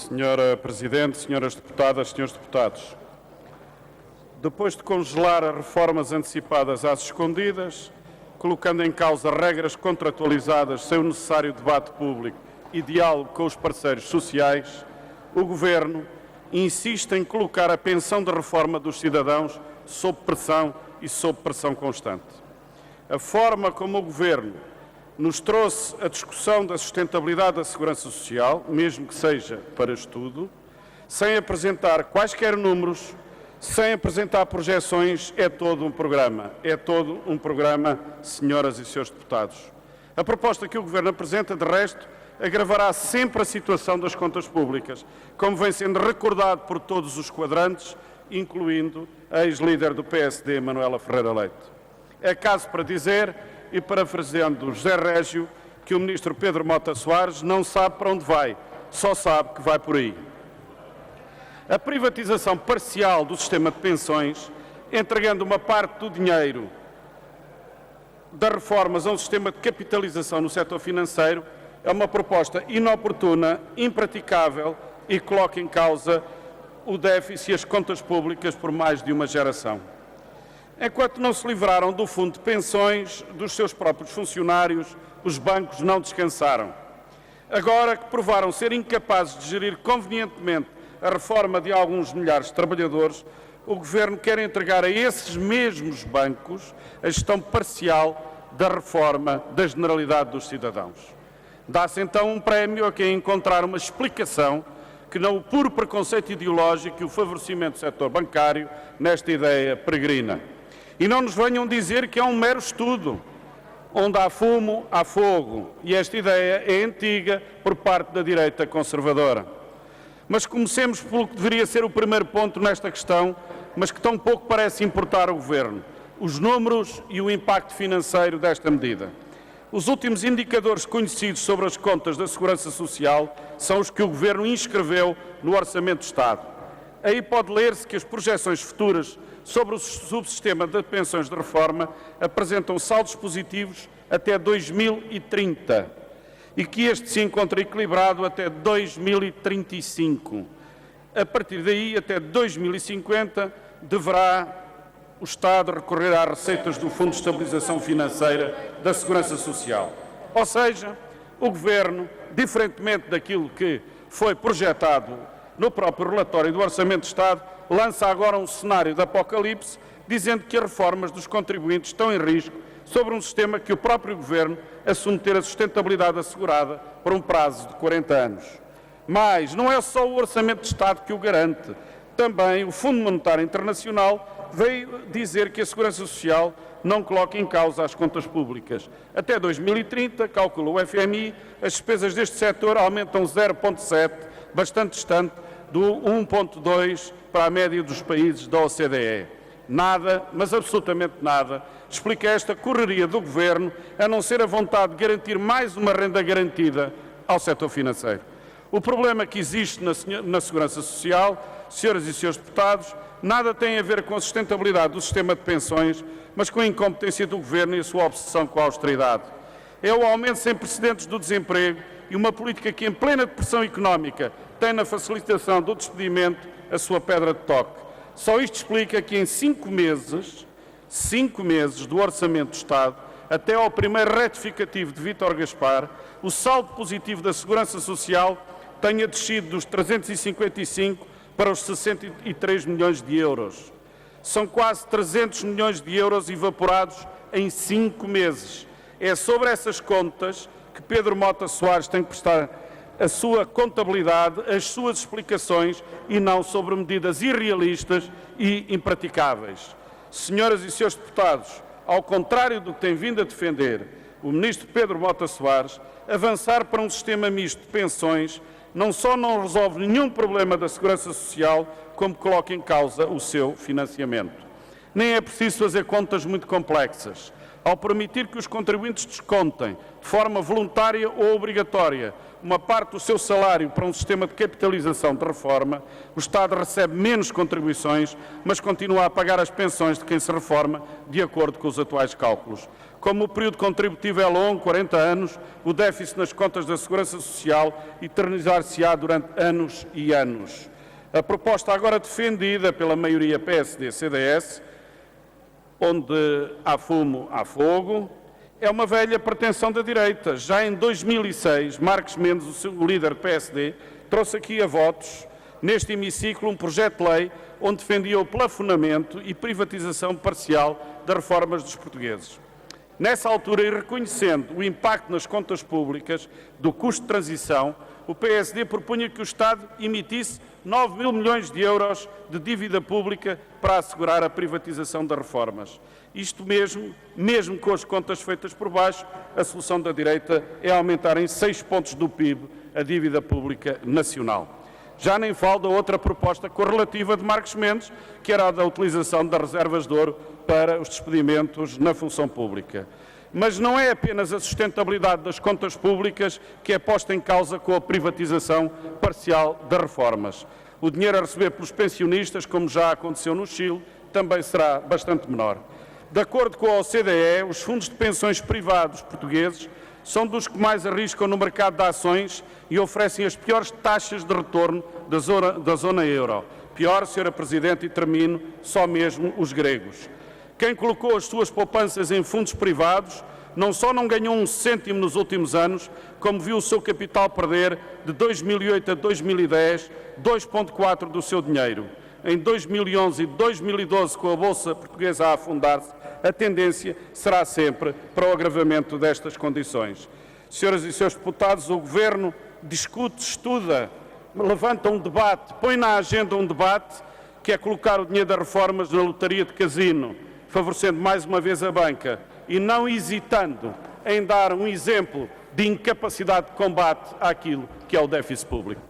Senhora Presidente, senhoras deputadas, senhores deputados, depois de congelar as reformas antecipadas às escondidas, colocando em causa regras contratualizadas sem o necessário debate público e diálogo com os parceiros sociais, o Governo insiste em colocar a pensão de reforma dos cidadãos sob pressão e sob pressão constante. A forma como o Governo nos trouxe a discussão da sustentabilidade da segurança social, mesmo que seja para estudo, sem apresentar quaisquer números, sem apresentar projeções, é todo um programa. É todo um programa, senhoras e senhores deputados. A proposta que o Governo apresenta, de resto, agravará sempre a situação das contas públicas, como vem sendo recordado por todos os quadrantes, incluindo a ex-líder do PSD, Manuela Ferreira Leite. É caso para dizer, e parafraseando José Régio, que o Ministro Pedro Mota Soares não sabe para onde vai, só sabe que vai por aí. A privatização parcial do sistema de pensões, entregando uma parte do dinheiro das reformas a um sistema de capitalização no setor financeiro, é uma proposta inoportuna, impraticável e coloca em causa o déficit e as contas públicas por mais de uma geração. Enquanto não se livraram do fundo de pensões dos seus próprios funcionários, os bancos não descansaram. Agora que provaram ser incapazes de gerir convenientemente a reforma de alguns milhares de trabalhadores, o Governo quer entregar a esses mesmos bancos a gestão parcial da reforma da generalidade dos cidadãos. Dá-se então um prémio a quem encontrar uma explicação que não o puro preconceito ideológico e o favorecimento do setor bancário nesta ideia peregrina. E não nos venham dizer que é um mero estudo. Onde há fumo, há fogo. E esta ideia é antiga por parte da direita conservadora. Mas comecemos pelo que deveria ser o primeiro ponto nesta questão, mas que tão pouco parece importar ao Governo: os números e o impacto financeiro desta medida. Os últimos indicadores conhecidos sobre as contas da Segurança Social são os que o Governo inscreveu no Orçamento do Estado. Aí pode ler-se que as projeções futuras sobre o subsistema de pensões de reforma apresentam saldos positivos até 2030 e que este se encontra equilibrado até 2035. A partir daí, até 2050, deverá o Estado recorrer às receitas do Fundo de Estabilização Financeira da Segurança Social. Ou seja, o Governo, diferentemente daquilo que foi projetado no próprio relatório do Orçamento de Estado, lança agora um cenário de apocalipse, dizendo que as reformas dos contribuintes estão em risco sobre um sistema que o próprio Governo assume ter a sustentabilidade assegurada por um prazo de 40 anos. Mas não é só o Orçamento de Estado que o garante. Também o Fundo Monetário Internacional veio dizer que a Segurança Social não coloca em causa as contas públicas. Até 2030, calcula o FMI, as despesas deste setor aumentam 0,7, bastante distante do 1,2 para a média dos países da OCDE. Nada, mas absolutamente nada, explica esta correria do Governo, a não ser a vontade de garantir mais uma renda garantida ao setor financeiro. O problema que existe na Segurança Social, senhoras e senhores deputados, nada tem a ver com a sustentabilidade do sistema de pensões, mas com a incompetência do Governo e a sua obsessão com a austeridade. É o aumento sem precedentes do desemprego e uma política que, em plena depressão económica, tem na facilitação do despedimento a sua pedra de toque. Só isto explica que em 5 meses do Orçamento do Estado, até ao primeiro retificativo de Vítor Gaspar, o saldo positivo da Segurança Social tenha descido dos 355 para os 63 milhões de euros. São quase 300 milhões de euros evaporados em 5 meses. É sobre essas contas que Pedro Mota Soares tem que prestar a sua contabilidade, as suas explicações e não sobre medidas irrealistas e impraticáveis. Senhoras e senhores deputados, ao contrário do que tem vindo a defender o Ministro Pedro Mota Soares, avançar para um sistema misto de pensões não só não resolve nenhum problema da Segurança Social, como coloca em causa o seu financiamento. Nem é preciso fazer contas muito complexas. ao permitir que os contribuintes descontem, de forma voluntária ou obrigatória, uma parte do seu salário para um sistema de capitalização de reforma, o Estado recebe menos contribuições, mas continua a pagar as pensões de quem se reforma, de acordo com os atuais cálculos. Como o período contributivo é longo, 40 anos, o déficit nas contas da Segurança Social eternizar-se-á durante anos e anos. A proposta agora defendida pela maioria PSD-CDS, onde há fumo, há fogo, é uma velha pretensão da direita. Já em 2006, Marcos Mendes, o líder do PSD, trouxe aqui a votos, neste hemiciclo, um projeto de lei onde defendia o plafonamento e privatização parcial das reformas dos portugueses. Nessa altura, e reconhecendo o impacto nas contas públicas do custo de transição, o PSD propunha que o Estado emitisse 9 mil milhões de euros de dívida pública para assegurar a privatização das reformas. Isto mesmo com as contas feitas por baixo, a solução da direita é aumentar em 6 pontos do PIB a dívida pública nacional. Já nem falo da outra proposta correlativa de Marcos Mendes, que era a da utilização das reservas de ouro para os despedimentos na função pública. Mas não é apenas a sustentabilidade das contas públicas que é posta em causa com a privatização parcial das reformas. O dinheiro a receber pelos pensionistas, como já aconteceu no Chile, também será bastante menor. De acordo com a OCDE, os fundos de pensões privados portugueses são dos que mais arriscam no mercado de ações e oferecem as piores taxas de retorno da zona euro. Pior, Sra. Presidente, e termino, só mesmo os gregos. Quem colocou as suas poupanças em fundos privados não só não ganhou um cêntimo nos últimos anos, como viu o seu capital perder de 2008 a 2010 2,4% do seu dinheiro. Em 2011 e 2012, com a Bolsa Portuguesa a afundar-se, a tendência será sempre para o agravamento destas condições. Senhoras e senhores deputados, o Governo discute, estuda, levanta um debate, põe na agenda um debate que é colocar o dinheiro das reformas na lotaria de casino, favorecendo mais uma vez a banca e não hesitando em dar um exemplo de incapacidade de combate àquilo que é o déficit público.